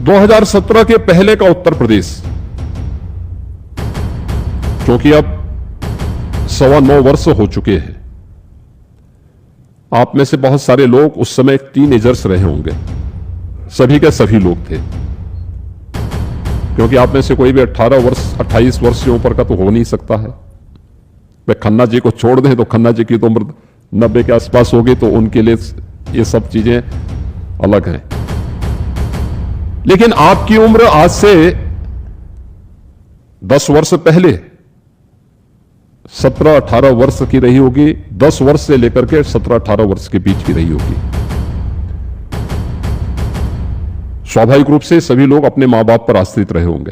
2017 के पहले का उत्तर प्रदेश, क्योंकि अब 9.25 वर्ष हो चुके हैं, आप में से बहुत सारे लोग उस समय टीनेजर्स रहे होंगे, सभी के सभी लोग थे, क्योंकि आप में से कोई भी 18 वर्ष 28 वर्ष से ऊपर का तो हो नहीं सकता है। वे खन्ना जी को छोड़ दें तो खन्ना जी की तो उम्र 90 के आसपास होगी, तो उनके लिए ये सब चीजें अलग हैं। लेकिन आपकी उम्र आज से 10 वर्ष पहले 17-18 वर्ष की रही होगी, 10 वर्ष से लेकर के 17-18 वर्ष के बीच की रही होगी। स्वाभाविक रूप से सभी लोग अपने मां बाप पर आश्रित रहे होंगे।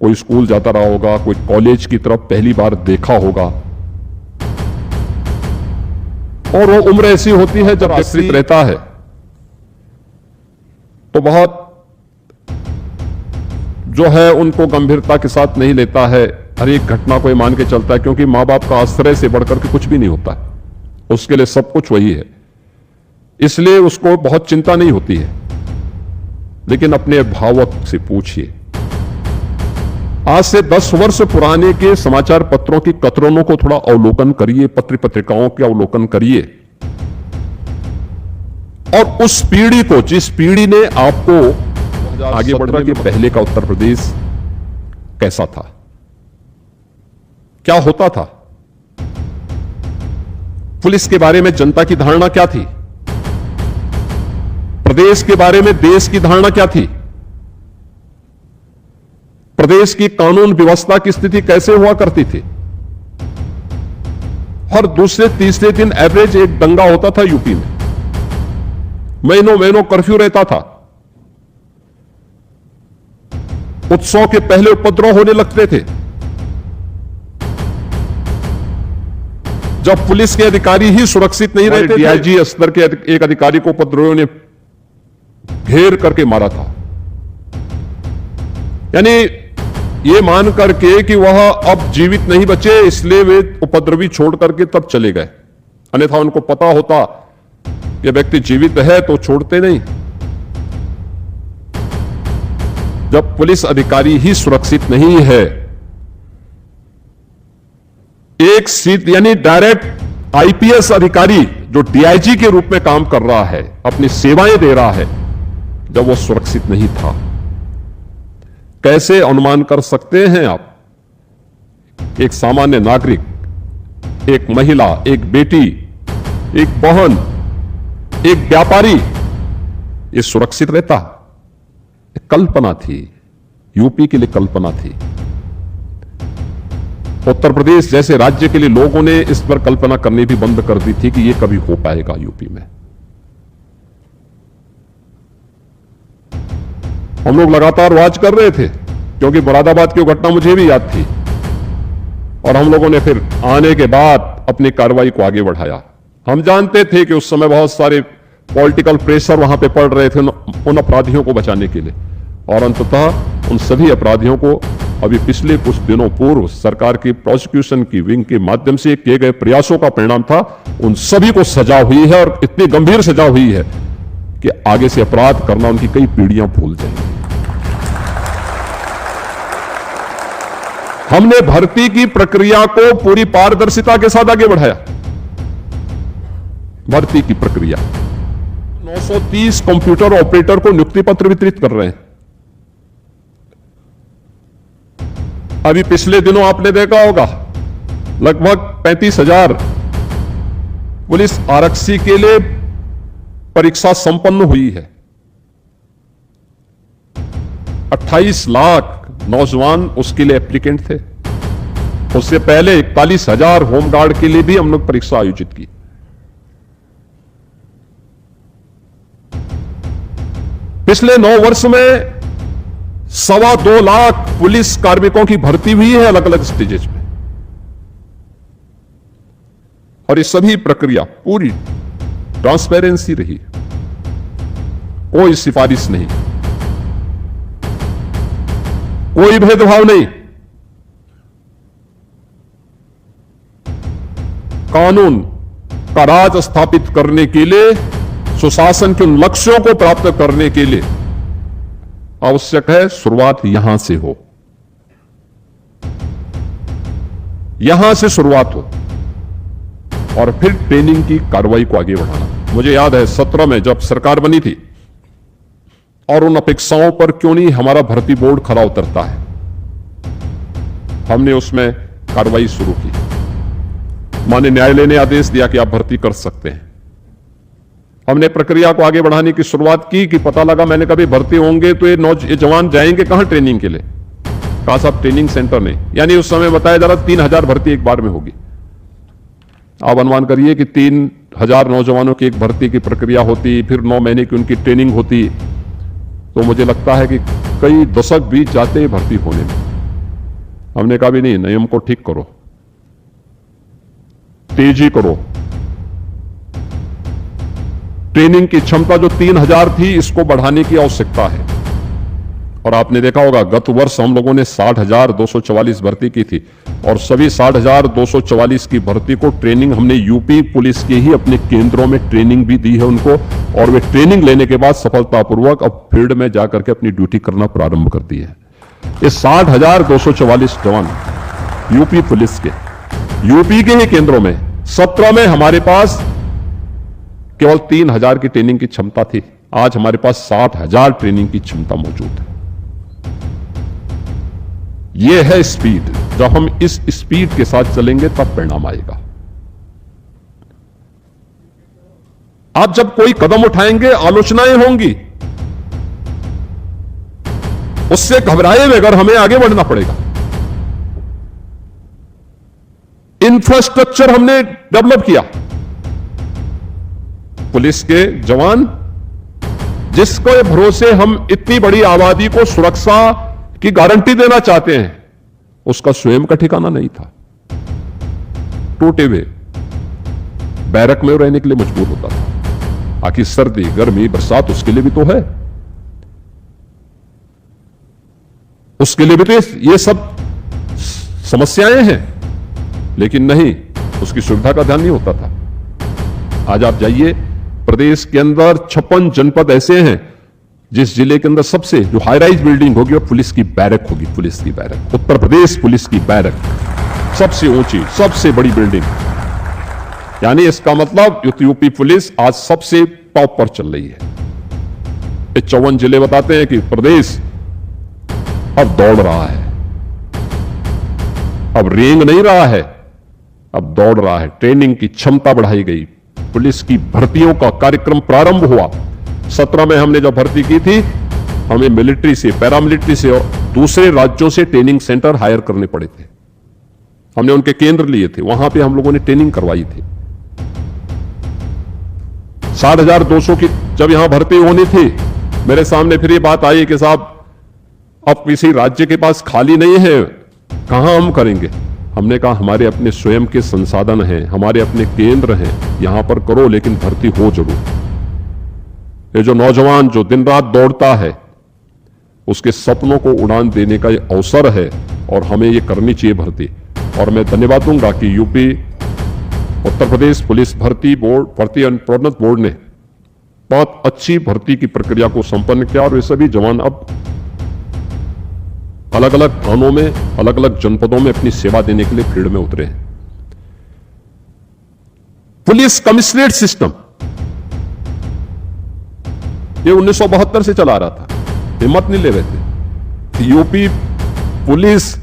कोई स्कूल जाता रहा होगा, कोई कॉलेज की तरफ पहली बार देखा होगा, और वो उम्र ऐसी होती है जब आश्रित रहता है तो बहुत जो है उनको गंभीरता के साथ नहीं लेता है, हर एक घटना को मान के चलता है, क्योंकि मां बाप का आश्रय से बढ़कर के कुछ भी नहीं होता है, उसके लिए सब कुछ वही है, इसलिए उसको बहुत चिंता नहीं होती है। लेकिन अपने अभिभावक से पूछिए, आज से 10 वर्ष पुराने के समाचार पत्रों की कतरनों को थोड़ा अवलोकन करिए, पत्र पत्रिकाओं के अवलोकन करिए, और उस पीढ़ी को, जिस पीढ़ी ने आपको आगे बढ़ने के पहले का उत्तर प्रदेश कैसा था, क्या होता था, पुलिस के बारे में जनता की धारणा क्या थी, प्रदेश के बारे में देश की धारणा क्या थी, प्रदेश की कानून व्यवस्था की स्थिति कैसे हुआ करती थी। हर दूसरे तीसरे दिन एवरेज एक दंगा होता था यूपी में, महीनों महीनों कर्फ्यू रहता था, उत्सव के पहले उपद्रव होने लगते थे। जब पुलिस के अधिकारी ही सुरक्षित नहीं रहते, डीआईजी स्तर के एक अधिकारी को उपद्रवियों ने घेर करके मारा था, यानी ये मान करके कि वह अब जीवित नहीं बचे, इसलिए वे उपद्रवी छोड़ करके तब चले गए, अन्यथा उनको पता होता कि व्यक्ति जीवित है तो छोड़ते नहीं। जब पुलिस अधिकारी ही सुरक्षित नहीं है, एक सीट यानी डायरेक्ट आईपीएस अधिकारी जो डीआईजी के रूप में काम कर रहा है, अपनी सेवाएं दे रहा है, जब वो सुरक्षित नहीं था, कैसे अनुमान कर सकते हैं आप, एक सामान्य नागरिक, एक महिला, एक बेटी, एक बहन, एक व्यापारी ये सुरक्षित रहता? एक कल्पना थी, यूपी के लिए कल्पना थी। उत्तर प्रदेश जैसे राज्य के लिए लोगों ने इस पर कल्पना करनी भी बंद कर दी थी कि यह कभी हो पाएगा यूपी में। हम लोग लगातार वाच कर रहे थे, क्योंकि मुरादाबाद की घटना मुझे भी याद थी, और हम लोगों ने फिर आने के बाद अपनी कार्रवाई को आगे बढ़ाया। हम जानते थे कि उस समय बहुत सारे पॉलिटिकल प्रेशर वहां पे पड़ रहे थे उन अपराधियों को बचाने के लिए, और अंततः उन सभी अपराधियों को अभी पिछले कुछ दिनों पूर्व सरकार की प्रोसिक्यूशन की विंग के माध्यम से किए गए प्रयासों का परिणाम था, उन सभी को सजा हुई है, और इतनी गंभीर सजा हुई है कि आगे से अपराध करना उनकी कई पीढ़ियां भूल जाएंगी। हमने भर्ती की प्रक्रिया को पूरी पारदर्शिता के साथ आगे बढ़ाया। भर्ती की प्रक्रिया 930 कंप्यूटर ऑपरेटर को नियुक्ति पत्र वितरित कर रहे हैं। अभी पिछले दिनों आपने देखा होगा लगभग 35,000 पुलिस आरक्षी के लिए परीक्षा संपन्न हुई है। 28 लाख नौजवान उसके लिए एप्लीकेंट थे। उससे पहले 41,000 होमगार्ड के लिए भी हम लोग परीक्षा आयोजित की। पिछले 9 वर्ष में 2.25 लाख पुलिस कार्मिकों की भर्ती हुई है अलग अलग स्टेजेस में, और ये सभी प्रक्रिया पूरी ट्रांसपेरेंसी रही, कोई सिफारिश नहीं, कोई भेदभाव नहीं, कानून का राज स्थापित करने के लिए, सुशासन के उन लक्ष्यों को प्राप्त करने के लिए आवश्यक है शुरुआत यहां से हो, यहां से शुरुआत हो और फिर ट्रेनिंग की कार्रवाई को आगे बढ़ाना। मुझे याद है 17 में जब सरकार बनी थी और उन अपेक्षाओं पर क्यों नहीं हमारा भर्ती बोर्ड खरा उतरता है, हमने उसमें कार्रवाई शुरू की। माननीय न्यायालय ने आदेश दिया कि आप भर्ती कर सकते हैं। हमने प्रक्रिया को आगे बढ़ाने की शुरुआत की कि पता लगा मैंने कभी भर्ती होंगे तो ये जवान जाएंगे कहां ट्रेनिंग के लिए। कहा साहब ट्रेनिंग सेंटर नहीं, यानी उस समय बताया जा रहा 3000 भर्ती एक बार में होगी। आप अनुमान करिए कि 3000 नौजवानों की एक भर्ती की प्रक्रिया होती, फिर 9 महीने की उनकी ट्रेनिंग होती, तो मुझे लगता है कि कई दशक बीत जाते हैं भर्ती होने में। हमने कहा भी नहीं, नियम को ठीक करो, तेजी करो, ट्रेनिंग की क्षमता जो 3000 थी इसको बढ़ाने की आवश्यकता है। और आपने देखा होगा गत वर्ष हम लोगों ने 60,244 भर्ती की थी और सभी 60,244 की भर्ती को ट्रेनिंग हमने यूपी पुलिस के ही अपने केंद्रों में ट्रेनिंग भी दी है उनको, और वे ट्रेनिंग लेने के बाद सफलतापूर्वक अब फील्ड में जाकर के अपनी ड्यूटी करना प्रारंभ कर दी है। ये 60,244 जवान यूपी पुलिस के, यूपी के ही केंद्रों में 17 में हमारे पास केवल 3000 की ट्रेनिंग की क्षमता थी, आज हमारे पास 60,000 ट्रेनिंग की क्षमता मौजूद है। यह है स्पीड। जब हम इस स्पीड के साथ चलेंगे तब परिणाम आएगा। आप जब कोई कदम उठाएंगे आलोचनाएं होंगी, उससे घबराए बगैर हमें आगे बढ़ना पड़ेगा। इंफ्रास्ट्रक्चर हमने डेवलप किया। पुलिस के जवान जिसके भरोसे हम इतनी बड़ी आबादी को सुरक्षा की गारंटी देना चाहते हैं, उसका स्वयं का ठिकाना नहीं था। टूटे हुए बैरक में रहने के लिए मजबूर होता था। आखिर सर्दी गर्मी बरसात उसके लिए भी तो है, उसके लिए भी तो ये सब समस्याएं हैं, लेकिन नहीं, उसकी सुविधा का ध्यान नहीं होता था। आज आप जाइए प्रदेश के अंदर 56 जनपद ऐसे हैं जिस जिले के अंदर सबसे जो हाई राइज बिल्डिंग होगी वो पुलिस की बैरक होगी। पुलिस की बैरक, उत्तर प्रदेश पुलिस की बैरक, सबसे ऊंची सबसे बड़ी बिल्डिंग। यानी इसका मतलब यूपी पुलिस आज सबसे टॉप पर चल रही है। ये 54 जिले बताते हैं कि प्रदेश अब दौड़ रहा है, अब रेंग नहीं रहा है, अब दौड़ रहा है। ट्रेनिंग की क्षमता बढ़ाई गई, पुलिस की भर्तियों का कार्यक्रम प्रारंभ हुआ। 17 में हमने जब भर्ती की थी, हमें मिलिट्री से, पैरामिलिट्री से और दूसरे राज्यों से ट्रेनिंग सेंटर हायर करने पड़े थे। हमने उनके केंद्र लिए थे, वहां पे हम लोगों ने ट्रेनिंग करवाई थी। 60,200 की जब यहां भर्ती होनी थी, मेरे सामने फिर ये बात आई कि साहब अब किसी राज्य के पास खाली नहीं है, कहां हम करेंगे। हमने कहा हमारे अपने स्वयं के संसाधन हैं, हमारे अपने केंद्र हैं, यहां पर करो, लेकिन भर्ती हो जरूर। ये जो नौजवान जो दिन रात दौड़ता है, उसके सपनों को उड़ान देने का ये अवसर है और हमें ये करनी चाहिए भर्ती। और मैं धन्यवाद दूंगा कि यूपी उत्तर प्रदेश पुलिस भर्ती बोर्ड, भर्ती एवं प्रोन्नत बोर्ड ने बहुत अच्छी भर्ती की प्रक्रिया को संपन्न किया और वे सभी जवान अब अलग अलग थानों में, अलग अलग जनपदों में अपनी सेवा देने के लिए फील्ड में उतरे हैं। पुलिस कमिश्नरेट सिस्टम ये 1972 से चला रहा था, हिम्मत नहीं ले रहे थे। यूपी पुलिस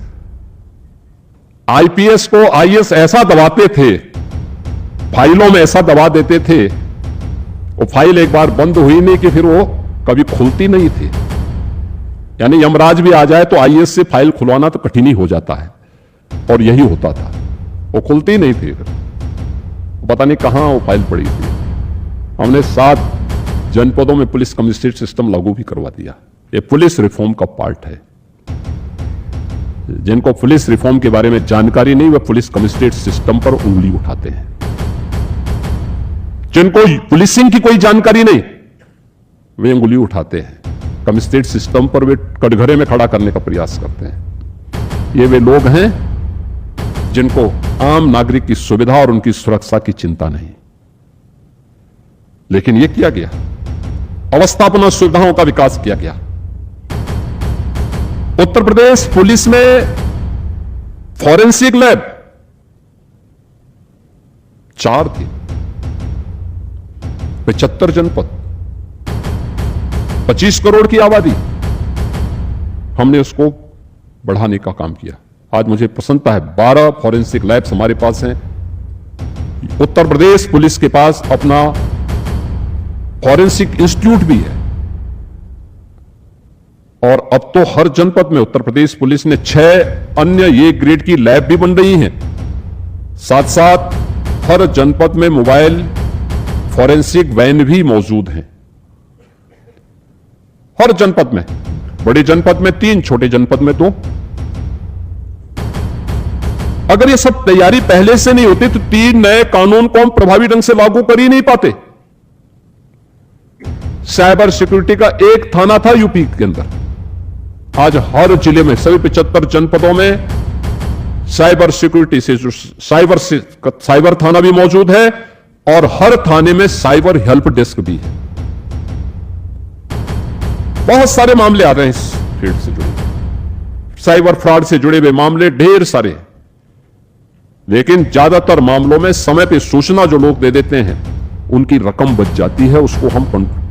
आईपीएस को आईएएस ऐसा दबाते थे, फाइलों में ऐसा दबा देते थे, वो फाइल एक बार बंद हुई नहीं कि फिर वो कभी खुलती नहीं थी। यानी यमराज भी आ जाए तो आईएएस से फाइल खुलवाना तो कठिन ही हो जाता है, और यही होता था, वो खुलती नहीं थी। फिर पता नहीं कहां वो फाइल पड़ी थी। हमने 7 जनपदों में पुलिस कमिश्नरेट सिस्टम लागू भी करवा दिया। ये पुलिस रिफॉर्म का पार्ट है। जिनको पुलिस रिफॉर्म के बारे में जानकारी नहीं, वे पुलिस कमिश्नरेट सिस्टम पर उंगली उठाते हैं। जिनको पुलिसिंग की कोई जानकारी नहीं, वे उंगली उठाते हैं। कमिश्नरेट सिस्टम पर वे कटघरे में खड़ा करने का प्रयास करते हैं। ये वे लोग हैं जिनको आम नागरिक की सुविधा और उनकी सुरक्षा की चिंता नहीं। लेकिन यह किया गया, अवस्थापना सुविधाओं का विकास किया गया। उत्तर प्रदेश पुलिस में फॉरेंसिक लैब 4 थी, 75 जनपद, 25 करोड़ की आबादी। हमने उसको बढ़ाने का काम किया। आज मुझे प्रसन्नता है 12 फॉरेंसिक लैब्स हमारे पास हैं। उत्तर प्रदेश पुलिस के पास अपना फॉरेंसिक इंस्टीट्यूट भी है। और अब तो हर जनपद में उत्तर प्रदेश पुलिस ने 6 अन्य ये ग्रेड की लैब भी बन रही हैं। साथ साथ हर जनपद में मोबाइल फॉरेंसिक वैन भी मौजूद हैं। हर जनपद में, बड़े जनपद में 3, छोटे जनपद में 2। अगर ये सब तैयारी पहले से नहीं होती तो 3 नए कानून को हम प्रभावी ढंग से लागू कर ही नहीं पाते। साइबर सिक्योरिटी का एक थाना था यूपी के अंदर, आज हर जिले में सभी 75 जनपदों में साइबर सिक्योरिटी से जो साइबर थाना भी मौजूद है और हर थाने में साइबर हेल्प डेस्क भी है। बहुत सारे मामले आ रहे हैं इस फील्ड से जुड़े, साइबर फ्रॉड से जुड़े हुए मामले ढेर सारे, लेकिन ज्यादातर मामलों में समय पे सूचना जो लोग दे देते हैं उनकी रकम बच जाती है, उसको हम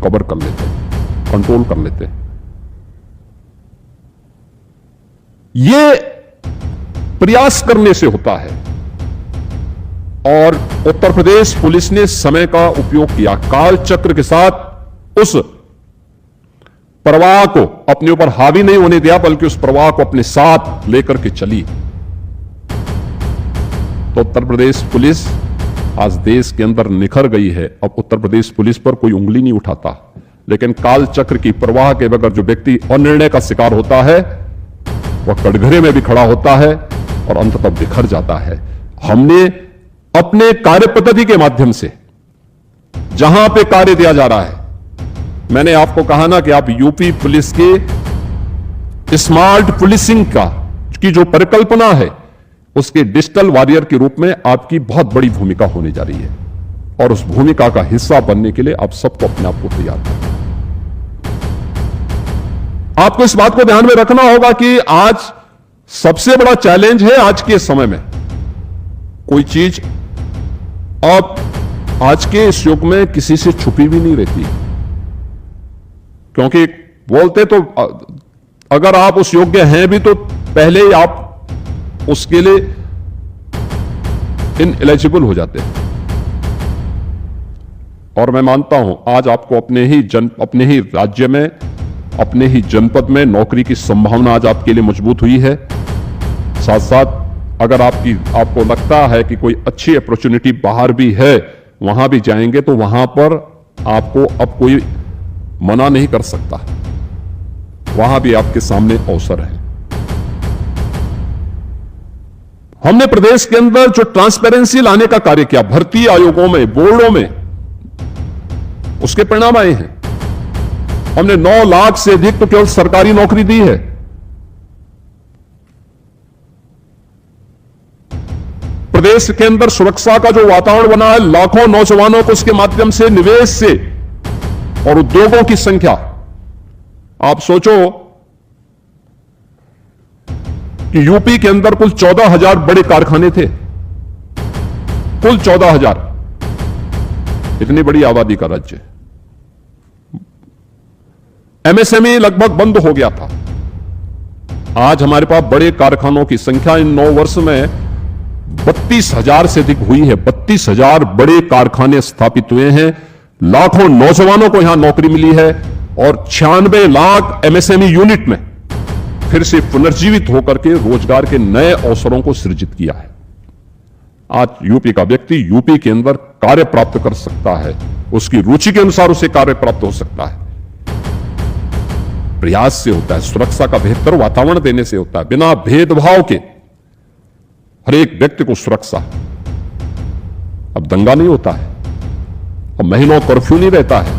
कवर कर लेते हैं, कंट्रोल कर लेते हैं। ये प्रयास करने से होता है और उत्तर प्रदेश पुलिस ने समय का उपयोग किया, काल चक्र के साथ उस प्रवाह को अपने ऊपर हावी नहीं होने दिया, बल्कि उस प्रवाह को अपने साथ लेकर के चली। तो उत्तर प्रदेश पुलिस आज देश के अंदर निखर गई है। अब उत्तर प्रदेश पुलिस पर कोई उंगली नहीं उठाता, लेकिन काल चक्र की प्रवाह के बगैर जो व्यक्ति अनिर्णय का शिकार होता है वह कटघरे में भी खड़ा होता है और अंततः बिखर जाता है। हमने अपने कार्य पद्धति के माध्यम से जहां पे कार्य दिया जा रहा है, मैंने आपको कहा ना कि आप यूपी पुलिस के स्मार्ट पुलिसिंग की जो परिकल्पना है उसके डिजिटल वॉरियर के रूप में आपकी बहुत बड़ी भूमिका होने जा रही है और उस भूमिका का हिस्सा बनने के लिए आप सबको अपने आप को तैयार करना है। आपको इस बात को ध्यान में रखना होगा कि आज सबसे बड़ा चैलेंज है आज के समय में कोई चीज अब आज के इस युग में किसी से छुपी भी नहीं रहती, क्योंकि बोलते तो अगर आप उस योग्य हैं भी तो पहले ही आप उसके लिए इनएलिजिबल हो जाते हैं। और मैं मानता हूं आज आपको अपने ही राज्य में, अपने ही जनपद में नौकरी की संभावना आज आपके लिए मजबूत हुई है। साथ साथ अगर आपको लगता है कि कोई अच्छी अपॉर्चुनिटी बाहर भी है, वहां भी जाएंगे तो वहां पर आपको अब कोई मना नहीं कर सकता, वहां भी आपके सामने अवसर है। हमने प्रदेश के अंदर जो ट्रांसपेरेंसी लाने का कार्य किया भर्ती आयोगों में, बोर्डों में, उसके परिणाम आए हैं। हमने 9 लाख से अधिक तो केवल सरकारी नौकरी दी है। प्रदेश के अंदर सुरक्षा का जो वातावरण बना है, लाखों नौजवानों को उसके माध्यम से निवेश से और उद्योगों की संख्या, आप सोचो कि यूपी के अंदर कुल 14,000 बड़े कारखाने थे, कुल 14,000, इतनी बड़ी आबादी का राज्य। एमएसएमई लगभग बंद हो गया था। आज हमारे पास बड़े कारखानों की संख्या इन 9 वर्ष में 32,000 से अधिक हुई है। 32,000 बड़े कारखाने स्थापित हुए हैं, लाखों नौजवानों को यहां नौकरी मिली है और 96 लाख एमएसएमई यूनिट में फिर से पुनर्जीवित होकर के रोजगार के नए अवसरों को सृजित किया है। आज यूपी का व्यक्ति यूपी के अंदर कार्य प्राप्त कर सकता है, उसकी रुचि के अनुसार उसे कार्य प्राप्त हो सकता है। प्रयास से होता है, सुरक्षा का बेहतर वातावरण देने से होता है, बिना भेदभाव के हर एक व्यक्ति को सुरक्षा। अब दंगा नहीं होता है, अब महीनों कर्फ्यू नहीं रहता है।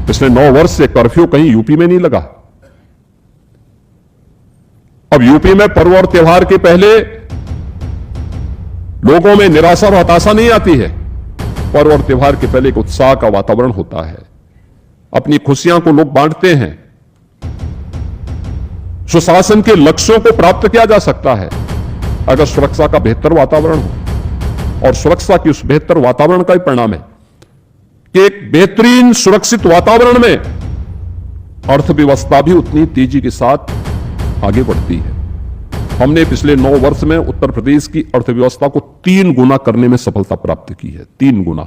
पिछले 9 वर्ष से कर्फ्यू कहीं यूपी में नहीं लगा। अब यूपी में पर्व और त्योहार के पहले लोगों में निराशा और हताशा नहीं आती है। पर्व और त्योहार के पहले एक उत्साह का वातावरण होता है, अपनी खुशियां को लोग बांटते हैं। सुशासन के लक्ष्यों को प्राप्त किया जा सकता है अगर सुरक्षा का बेहतर वातावरण हो। और सुरक्षा की उस बेहतर वातावरण का ही परिणाम है कि एक बेहतरीन सुरक्षित वातावरण में अर्थव्यवस्था भी उतनी तेजी के साथ आगे बढ़ती है। हमने पिछले 9 वर्ष में उत्तर प्रदेश की अर्थव्यवस्था को 3 गुना करने में सफलता प्राप्त की है। 3 गुना,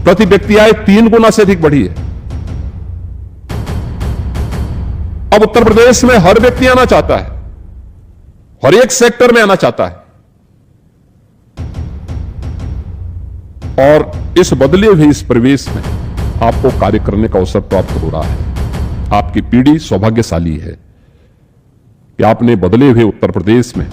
प्रति व्यक्ति आय 3 गुना से अधिक बढ़ी है। अब उत्तर प्रदेश में हर व्यक्ति आना चाहता है, हर एक सेक्टर में आना चाहता है, और इस बदले हुए इस परिवेश में आपको कार्य करने का अवसर प्राप्त हो रहा है। आपकी पीढ़ी सौभाग्यशाली है कि आपने बदले हुए उत्तर प्रदेश में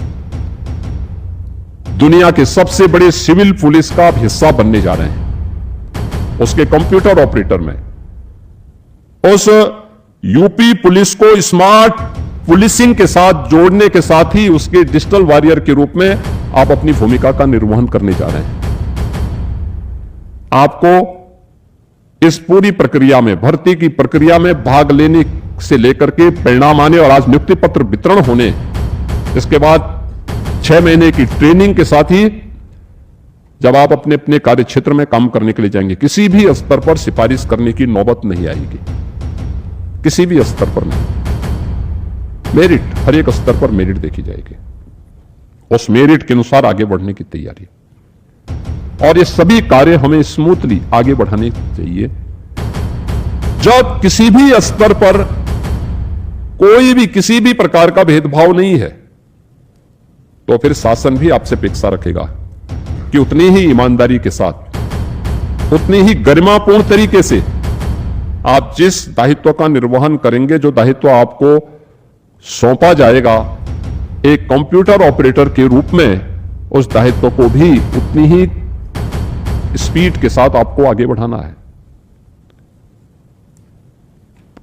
दुनिया के सबसे बड़े सिविल पुलिस का आप हिस्सा बनने जा रहे हैं। उसके कंप्यूटर ऑपरेटर में उस यूपी पुलिस को स्मार्ट पुलिसिंग के साथ जोड़ने के साथ ही उसके डिजिटल वॉरियर के रूप में आप अपनी भूमिका का निर्वहन करने जा रहे हैं। आपको इस पूरी प्रक्रिया में, भर्ती की प्रक्रिया में भाग लेने से लेकर के परिणाम आने और आज नियुक्ति पत्र वितरण होने, इसके बाद 6 महीने की ट्रेनिंग के साथ ही जब आप अपने अपने कार्य क्षेत्र में काम करने के लिए जाएंगे, किसी भी स्तर पर सिफारिश करने की नौबत नहीं आएगी, किसी भी स्तर पर नहीं। मेरिट, हर एक स्तर पर मेरिट देखी जाएगी, उस मेरिट के अनुसार आगे बढ़ने की तैयारी। और ये सभी कार्य हमें स्मूथली आगे बढ़ाने चाहिए। जब किसी भी स्तर पर कोई भी किसी भी प्रकार का भेदभाव नहीं है, तो फिर शासन भी आपसे अपेक्षा रखेगा कि उतनी ही ईमानदारी के साथ, उतनी ही गरिमापूर्ण तरीके से आप जिस दायित्व का निर्वहन करेंगे, जो दायित्व आपको सौंपा जाएगा एक कंप्यूटर ऑपरेटर के रूप में, उस दायित्व को भी उतनी ही स्पीड के साथ आपको आगे बढ़ाना है।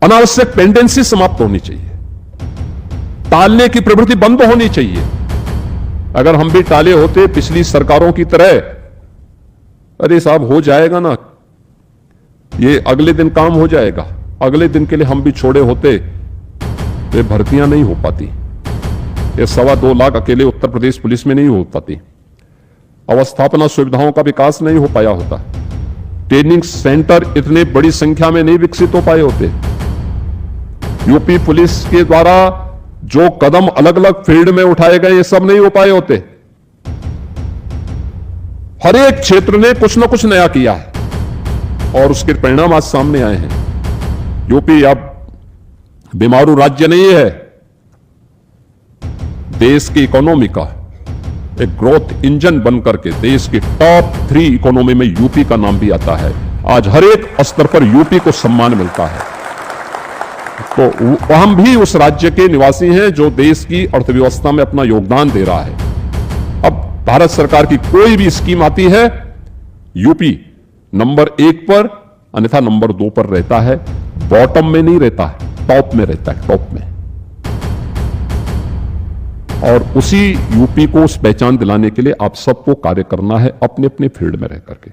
अनावश्यक पेंडेंसी समाप्त होनी चाहिए, टालने की प्रवृत्ति बंद होनी चाहिए। अगर हम भी टाले होते पिछली सरकारों की तरह, अरे साहब हो जाएगा ना, ये अगले दिन काम हो जाएगा, अगले दिन के लिए हम भी छोड़े होते, तो ये भर्तियां नहीं हो पाती, ये 2.25 लाख अकेले उत्तर प्रदेश पुलिस में नहीं हो पाती, अवस्थापना सुविधाओं का विकास नहीं हो पाया होता, ट्रेनिंग सेंटर इतने बड़ी संख्या में नहीं विकसित हो पाए होते, यूपी पुलिस के द्वारा जो कदम अलग अलग फील्ड में उठाए गए ये सब नहीं हो पाए होते। हर एक क्षेत्र ने कुछ ना कुछ नया किया है और उसके परिणाम आज सामने आए हैं। यूपी अब बीमारू राज्य नहीं है, देश की इकोनॉमी का एक ग्रोथ इंजन बनकर के देश की टॉप 3 इकोनॉमी में यूपी का नाम भी आता है। आज हर एक स्तर पर यूपी को सम्मान मिलता है। तो हम भी उस राज्य के निवासी हैं जो देश की अर्थव्यवस्था में अपना योगदान दे रहा है। अब भारत सरकार की कोई भी स्कीम आती है, यूपी नंबर 1 पर, अन्यथा नंबर 2 पर रहता है, बॉटम में नहीं रहता है, टॉप में रहता है, टॉप में। और उसी यूपी को उस पहचान दिलाने के लिए आप सबको कार्य करना है अपने अपने फील्ड में रह करके।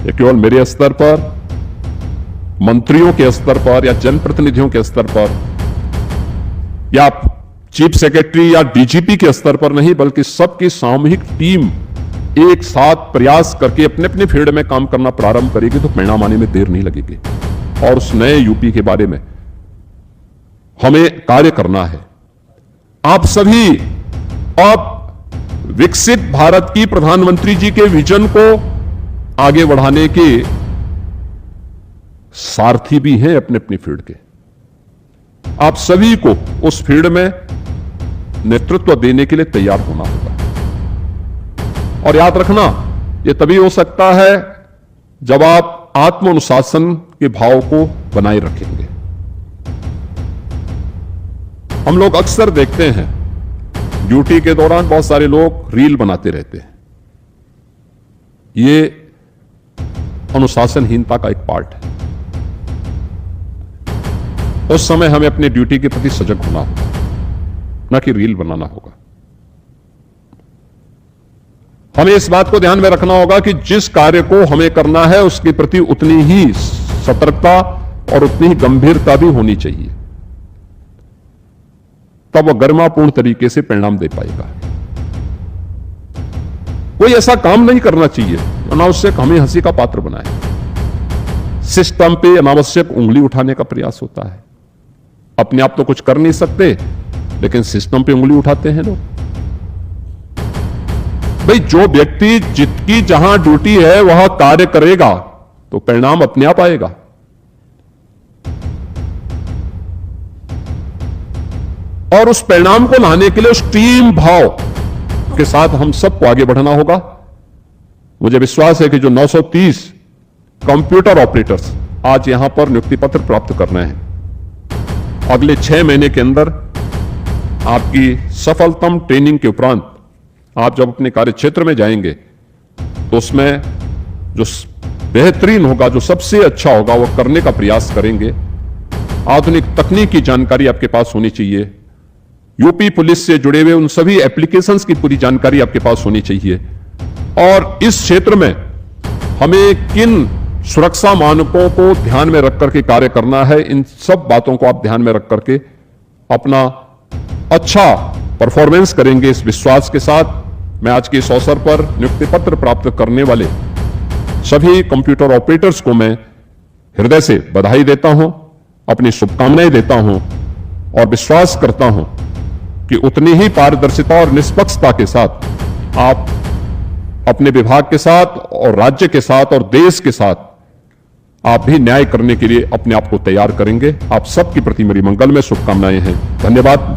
ये केवल मेरे स्तर पर, मंत्रियों के स्तर पर या जनप्रतिनिधियों के स्तर पर या चीफ सेक्रेटरी या डीजीपी के स्तर पर नहीं, बल्कि सबकी सामूहिक टीम एक साथ प्रयास करके अपने अपने फील्ड में काम करना प्रारंभ करेगी तो परिणाम आने में देर नहीं लगेगी। और उस नए यूपी के बारे में हमें कार्य करना है। आप सभी अब विकसित भारत की प्रधानमंत्री जी के विजन को आगे बढ़ाने के सारथी भी हैं अपने अपने फील्ड के। आप सभी को उस फील्ड में नेतृत्व देने के लिए तैयार होना होगा। और याद रखना, यह तभी हो सकता है जब आप आत्म अनुशासन के भाव को बनाए रखेंगे। हम लोग अक्सर देखते हैं ड्यूटी के दौरान बहुत सारे लोग रील बनाते रहते हैं। ये अनुशासनहीनता का एक पार्ट है। उस समय हमें अपने ड्यूटी के प्रति सजग होना होगा, न कि रील बनाना होगा। हमें इस बात को ध्यान में रखना होगा कि जिस कार्य को हमें करना है उसके प्रति उतनी ही सतर्कता और उतनी ही गंभीरता भी होनी चाहिए। तब वह गरिमापूर्ण तरीके से परिणाम दे पाएगा। कोई ऐसा काम नहीं करना चाहिए अनावश्यक हमें हंसी का पात्र बनाए। सिस्टम पे अनावश्यक उंगली उठाने का प्रयास होता है। अपने आप तो कुछ कर नहीं सकते, लेकिन सिस्टम पे उंगली उठाते हैं लोग। भाई, जो व्यक्ति जिसकी जहां ड्यूटी है वह कार्य करेगा तो परिणाम अपने आप आएगा। और उस परिणाम को लाने के लिए उस टीम भाव के साथ हम सबको आगे बढ़ना होगा। मुझे विश्वास है कि जो 930 कंप्यूटर ऑपरेटर्स आज यहां पर नियुक्ति पत्र प्राप्त कर रहे हैं, अगले 6 महीने के अंदर आपकी सफलतम ट्रेनिंग के उपरांत आप जब अपने कार्य क्षेत्र में जाएंगे तो उसमें जो बेहतरीन होगा, जो सबसे अच्छा होगा, वह करने का प्रयास करेंगे। आधुनिक तकनीक की जानकारी आपके पास होनी चाहिए। यूपी पुलिस से जुड़े हुए उन सभी एप्लीकेशंस की पूरी जानकारी आपके पास होनी चाहिए। और इस क्षेत्र में हमें किन सुरक्षा मानकों को ध्यान में रख करके कार्य करना है, इन सब बातों को आप ध्यान में रख करके अपना अच्छा परफॉर्मेंस करेंगे। इस विश्वास के साथ मैं आज के इस अवसर पर नियुक्ति पत्र प्राप्त करने वाले सभी कंप्यूटर ऑपरेटर्स को मैं हृदय से बधाई देता हूं, अपनी शुभकामनाएं देता हूं और विश्वास करता हूं कि उतनी ही पारदर्शिता और निष्पक्षता के साथ आप अपने विभाग के साथ और राज्य के साथ और देश के साथ आप भी न्याय करने के लिए अपने आप को तैयार करेंगे। आप सबके प्रति मेरी मंगलमय शुभकामनाएं हैं। धन्यवाद।